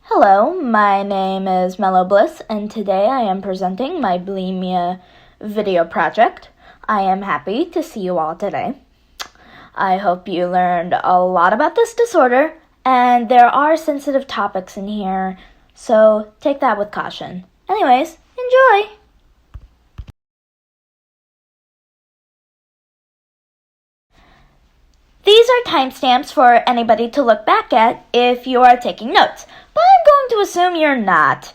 Hello, my name is Mellow Bliss, and today I am presenting my Bulimia video project. I am happy to see you all today. I hope you learned a lot about this disorder, and there are sensitive topics in here, so take that with caution. Anyways, enjoy! These are timestamps for anybody to look back at if you are taking notes, but I'm going to assume you're not.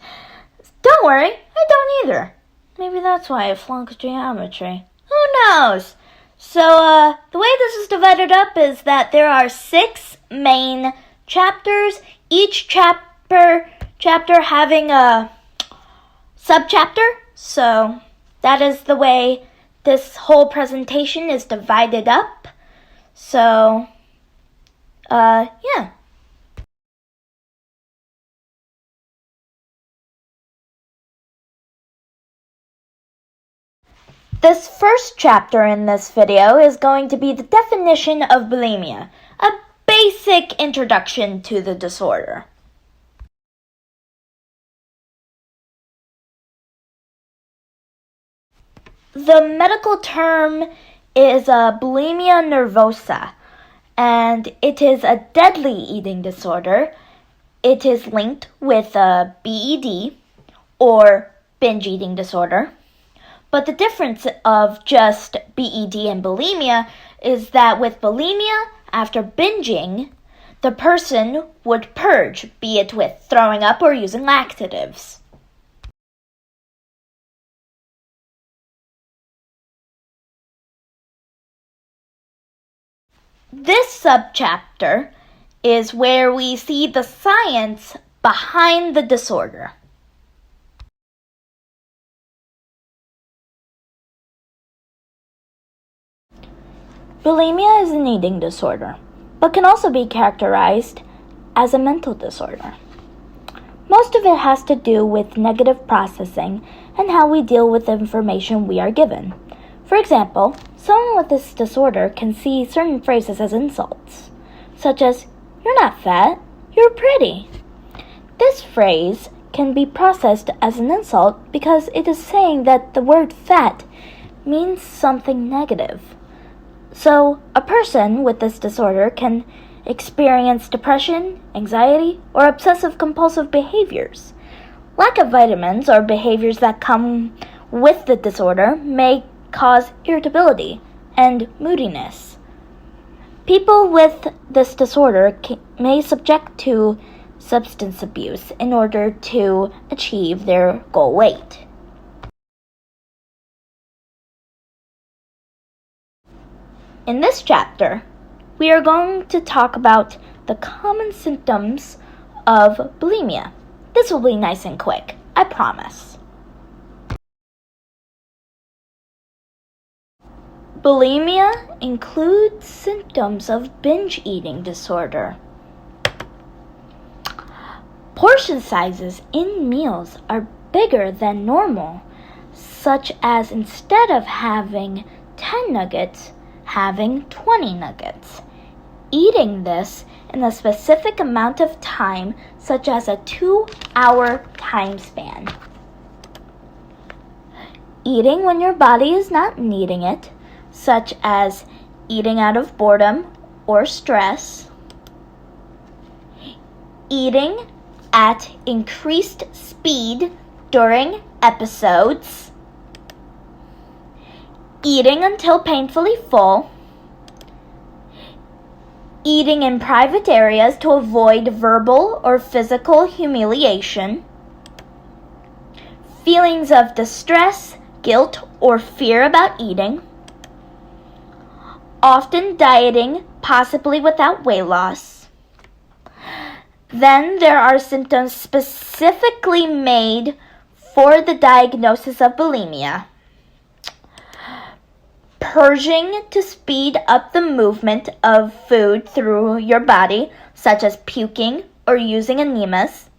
Don't worry, I don't either. Maybe that's why I flunked geometry. Who knows? So, the way this is divided up is that there are 6 main chapters, each chapter having a subchapter. So, that is the way this whole presentation is divided up. So, yeah. This first chapter in this video is going to be the definition of bulimia, a basic introduction to the disorder. The medical term is bulimia nervosa, and it is a deadly eating disorder. It is linked with BED, or binge eating disorder. But the difference of just BED and bulimia is that with bulimia, after binging, the person would purge, be it with throwing up or using laxatives. This subchapter is where we see the science behind the disorder. Bulimia is an eating disorder, but can also be characterized as a mental disorder. Most of it has to do with negative processing and how we deal with the information we are given. For example, someone with this disorder can see certain phrases as insults, such as, "You're not fat, you're pretty." This phrase can be processed as an insult because it is saying that the word fat means something negative. So, a person with this disorder can experience depression, anxiety, or obsessive-compulsive behaviors. Lack of vitamins or behaviors that come with the disorder may cause irritability and moodiness. People with this disorder may subject to substance abuse in order to achieve their goal weight. In this chapter, we are going to talk about the common symptoms of bulimia. This will be nice and quick, I promise. Bulimia includes symptoms of binge eating disorder. Portion sizes in meals are bigger than normal, such as instead of having 10 nuggets, having 20 nuggets. Eating this in a specific amount of time, such as a 2-hour time span. Eating when your body is not needing it, such as eating out of boredom or stress. Eating at increased speed during episodes. Eating until painfully full. Eating in private areas to avoid verbal or physical humiliation. Feelings of distress, guilt, or fear about eating. Often dieting, possibly without weight loss. Then there are symptoms specifically made for the diagnosis of bulimia. Purging to speed up the movement of food through your body, such as puking or using enemas.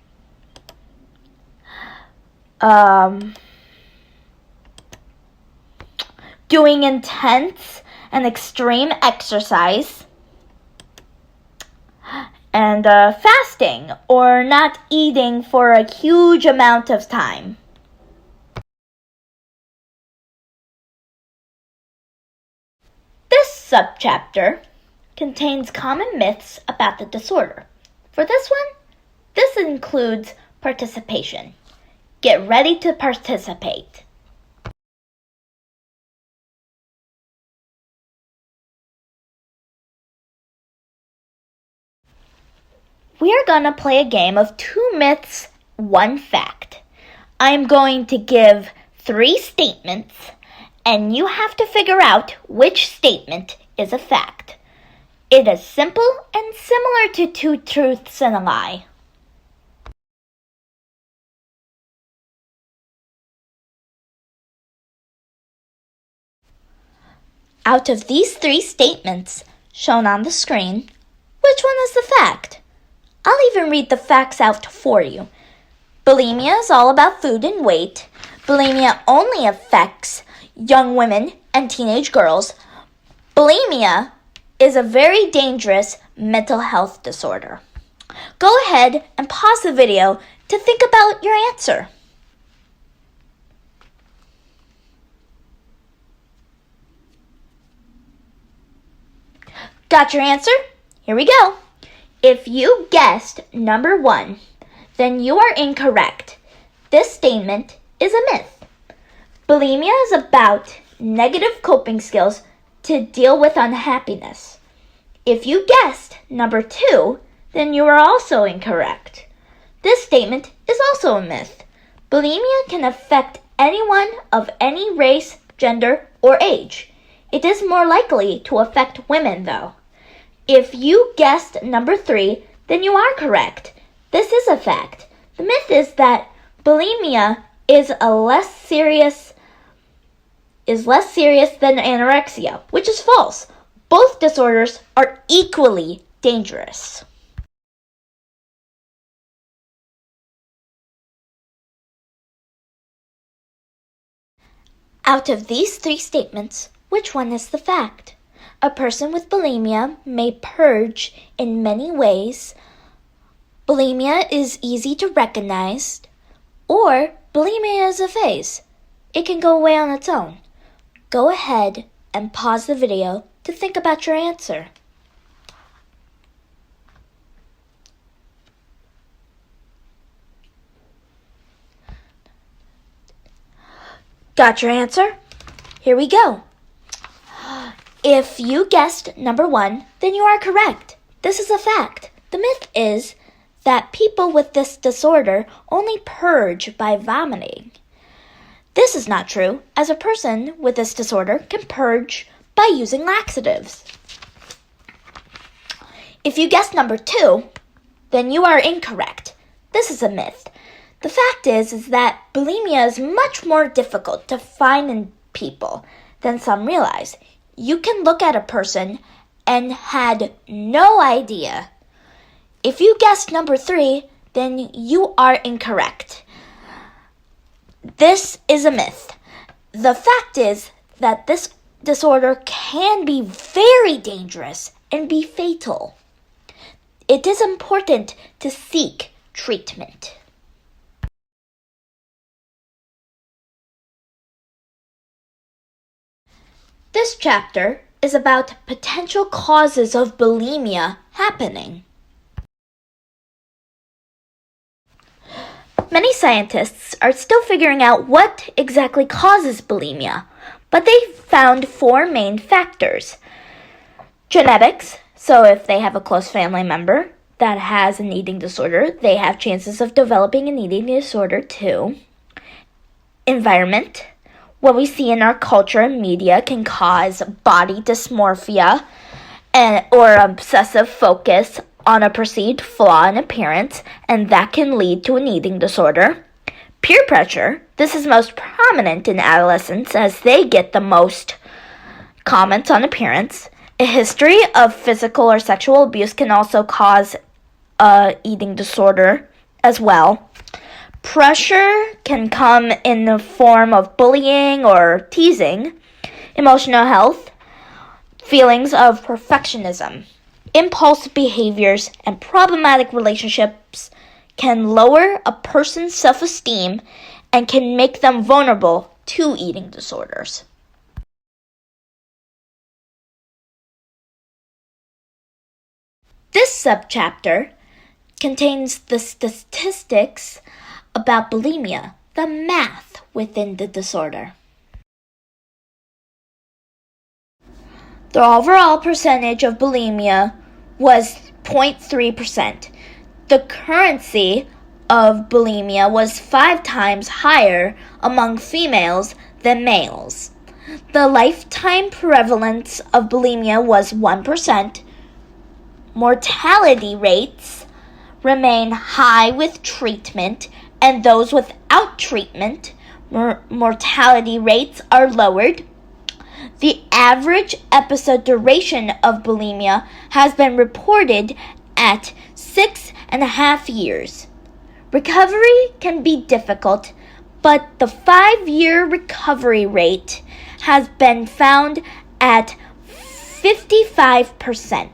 Doing intense and extreme exercise. and fasting or not eating for a huge amount of time. This subchapter contains common myths about the disorder. For this one, this includes participation. Get ready to participate. We are going to play a game of 2 myths, 1 fact. I am going to give 3 statements, and you have to figure out which statement is a fact. It is simple and similar to 2 truths and a lie. Out of these 3 statements shown on the screen, which one is the fact? I'll even read the facts out for you. Bulimia is all about food and weight. Bulimia only affects young women and teenage girls. Bulimia is a very dangerous mental health disorder. Go ahead and pause the video to think about your answer. Got your answer? Here we go. If you guessed number 1, then you are incorrect. This statement is a myth. Bulimia is about negative coping skills to deal with unhappiness. If you guessed number 2, then you are also incorrect. This statement is also a myth. Bulimia can affect anyone of any race, gender, or age. It is more likely to affect women, though. If you guessed number 3, then you are correct. This is a fact. The myth is that bulimia is less serious than anorexia, which is false. Both disorders are equally dangerous. Out of these 3 statements, which one is the fact? A person with bulimia may purge in many ways. Bulimia is easy to recognize, or bulimia is a phase. It can go away on its own. Go ahead and pause the video to think about your answer. Got your answer? Here we go. If you guessed number 1, then you are correct. This is a fact. The myth is that people with this disorder only purge by vomiting. This is not true, as a person with this disorder can purge by using laxatives. If you guessed number 2, then you are incorrect. This is a myth. The fact is that bulimia is much more difficult to find in people than some realize. You can look at a person and had no idea. If you guessed number 3, then you are incorrect. This is a myth. The fact is that this disorder can be very dangerous and be fatal. It is important to seek treatment. This chapter is about potential causes of bulimia happening. Many scientists are still figuring out what exactly causes bulimia, but they found 4 main factors. Genetics, so if they have a close family member that has an eating disorder, they have chances of developing an eating disorder too. Environment. What we see in our culture and media can cause body dysmorphia or obsessive focus on a perceived flaw in appearance, and that can lead to an eating disorder. Peer pressure. This is most prominent in adolescents as they get the most comments on appearance. A history of physical or sexual abuse can also cause eating disorder as well. Pressure can come in the form of bullying or teasing. Emotional health, feelings of perfectionism. impulse behaviors, and problematic relationships can lower a person's self-esteem and can make them vulnerable to eating disorders. This subchapter contains the statistics about bulimia, the math within the disorder. The overall percentage of bulimia was 0.3%. The currency of bulimia was 5 times higher among females than males. The lifetime prevalence of bulimia was 1%. Mortality rates remain high with treatment, and those without treatment, mortality rates are lowered. The average episode duration of bulimia has been reported at 6.5 years. Recovery can be difficult, but the 5-year recovery rate has been found at 55%.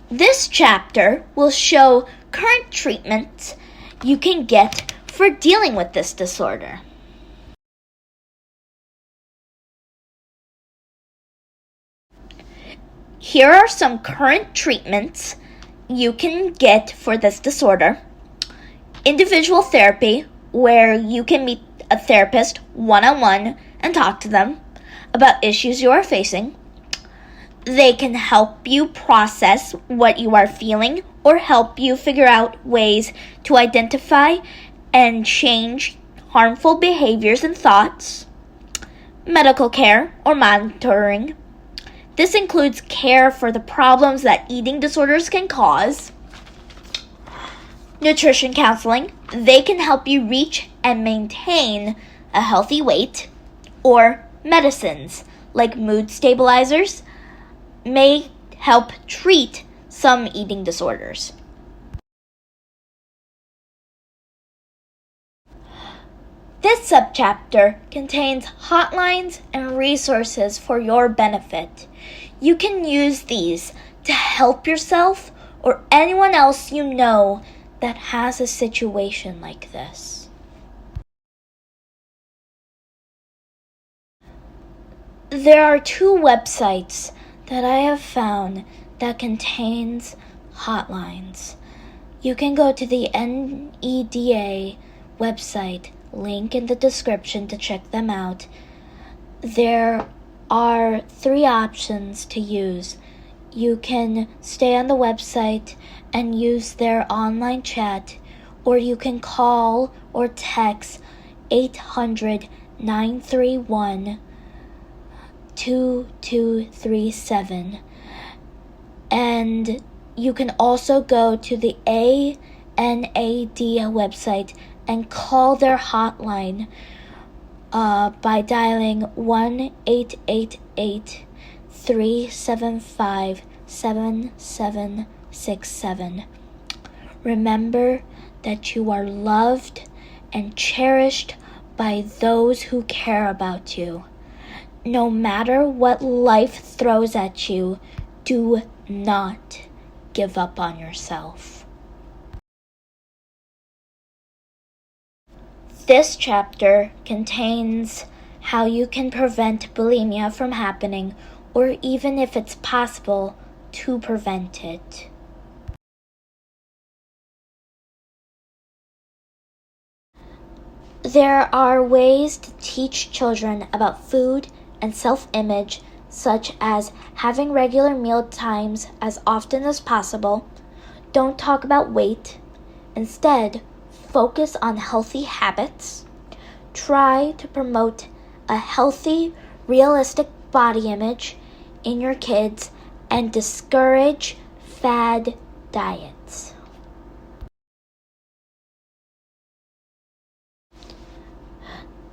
This chapter will show current treatments you can get for dealing with this disorder. Here are some current treatments you can get for this disorder. Individual therapy, where you can meet a therapist one-on-one and talk to them about issues you are facing. They can help you process what you are feeling or help you figure out ways to identify and change harmful behaviors and thoughts. Medical care or monitoring. This includes care for the problems that eating disorders can cause. Nutrition counseling. They can help you reach and maintain a healthy weight. Or medicines like mood stabilizers may help treat some eating disorders. This subchapter contains hotlines and resources for your benefit. You can use these to help yourself or anyone else you know that has a situation like this. There are 2 websites that I have found that contains hotlines. You can go to the NEDA website, link in the description to check them out. There are 3 options to use. You can stay on the website and use their online chat, or you can call or text 800-931-2237. And you can also go to the ANAD website and call their hotline by dialing 1-888-375-7767. Remember that you are loved and cherished by those who care about you. No matter what life throws at you, do not give up on yourself. This chapter contains how you can prevent bulimia from happening, or even if it's possible, to prevent it. There are ways to teach children about food and self-image, such as having regular meal times as often as possible. Don't talk about weight. Instead, focus on healthy habits. Try to promote a healthy, realistic body image in your kids and discourage fad diets.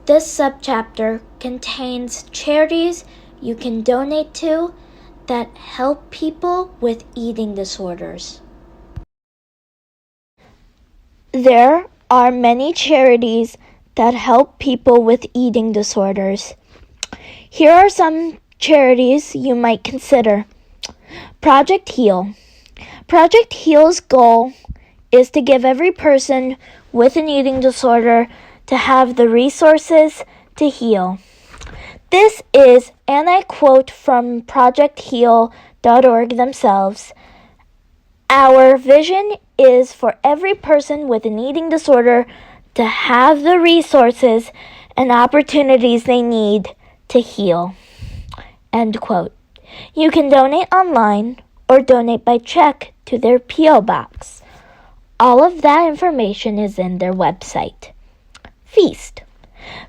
This subchapter contains charities you can donate to that help people with eating disorders. There are many charities that help people with eating disorders. Here are some charities you might consider. Project Heal. Project Heal's goal is to give every person with an eating disorder to have the resources to heal. This is, and I quote from projectheal.org themselves, "Our vision is for every person with an eating disorder to have the resources and opportunities they need to heal." End quote. You can donate online or donate by check to their P.O. box. All of that information is in their website. Feast.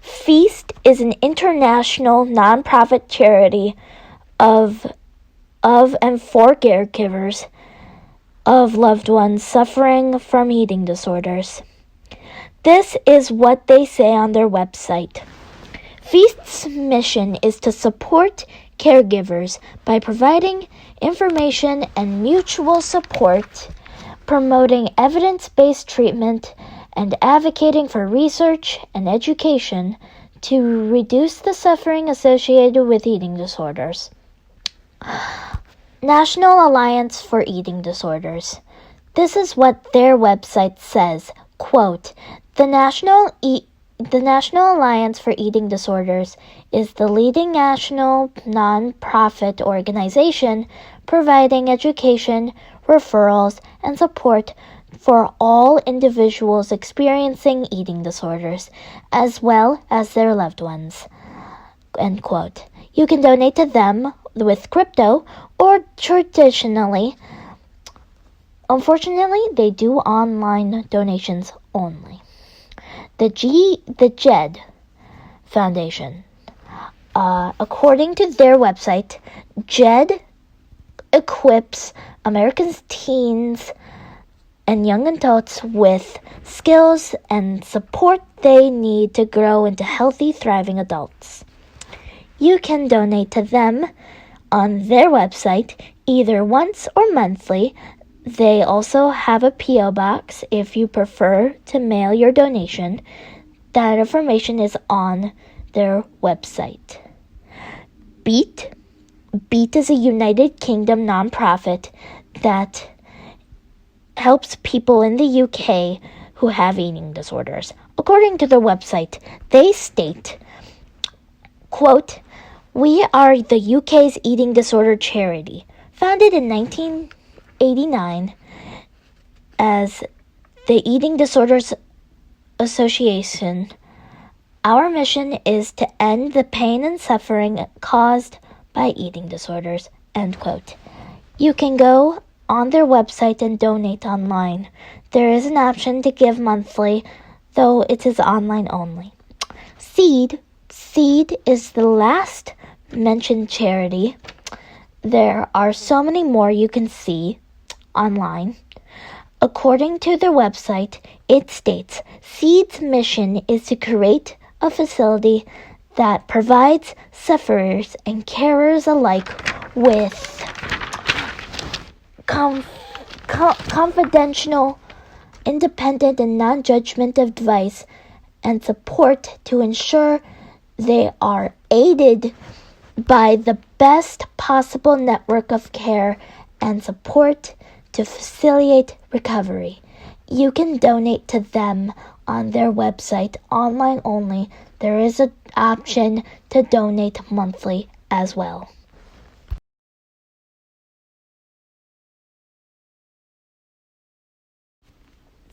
Feast is an international nonprofit charity of and for caregivers of loved ones suffering from eating disorders. This is what they say on their website. Feast's mission is to support caregivers by providing information and mutual support, promoting evidence-based treatment, and advocating for research and education to reduce the suffering associated with eating disorders. National Alliance for Eating Disorders. This is what their website says, quote, The National Alliance for Eating Disorders is the leading national non-profit organization providing education, referrals, and support for all individuals experiencing eating disorders, as well as their loved ones. End quote. You can donate to them with crypto or traditionally. Unfortunately, they do online donations only. The JED Foundation. According to their website, JED equips American teens and young adults with skills and support they need to grow into healthy, thriving adults. You can donate to them on their website either once or monthly. They also have a P.O. box if you prefer to mail your donation. That information is on their website. Beat. Beat is a United Kingdom nonprofit that helps people in the UK who have eating disorders. According to their website, they state, quote, "We are the UK's eating disorder charity, founded in 1989 as the Eating Disorders Association. Our mission is to end the pain and suffering caused by eating disorders." End quote. You can go on their website and donate online. There is an option to give monthly, though it is online only. Seed. Seed is the last mentioned charity. There are so many more you can see online. According to their website, it states, Seed's mission is to create a facility that provides sufferers and carers alike with confidential, independent, and non-judgmental advice and support to ensure they are aided by the best possible network of care and support to facilitate recovery. You can donate to them on their website, online only. There is an option to donate monthly as well.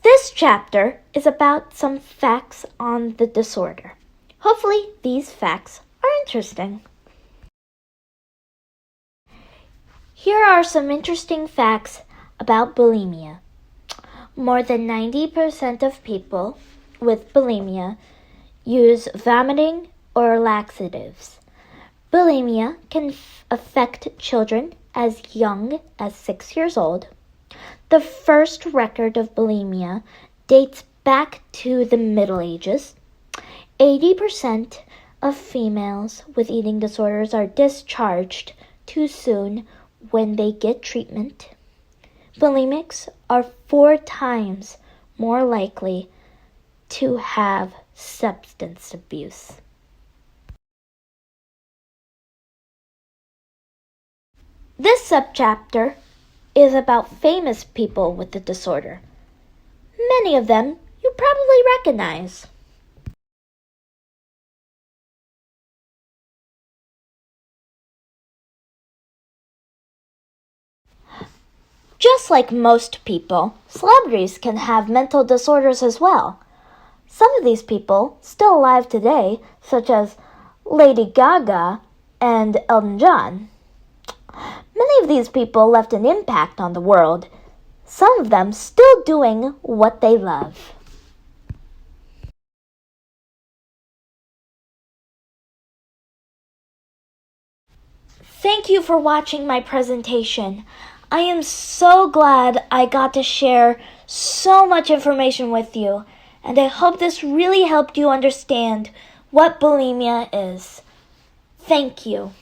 This chapter is about some facts on the disorder. Hopefully, these facts are interesting. Here are some interesting facts about bulimia. More than 90% of people with bulimia use vomiting or laxatives. Bulimia can affect children as young as 6 years old. The first record of bulimia dates back to the Middle Ages. 80% of females with eating disorders are discharged too soon when they get treatment. Bulimics are 4 times more likely to have substance abuse. This subchapter is about famous people with the disorder. Many of them you probably recognize. Just like most people, celebrities can have mental disorders as well. Some of these people, still alive today, such as Lady Gaga and Elton John. Many of these people left an impact on the world, some of them still doing what they love. Thank you for watching my presentation. I am so glad I got to share so much information with you, and I hope this really helped you understand what bulimia is. Thank you.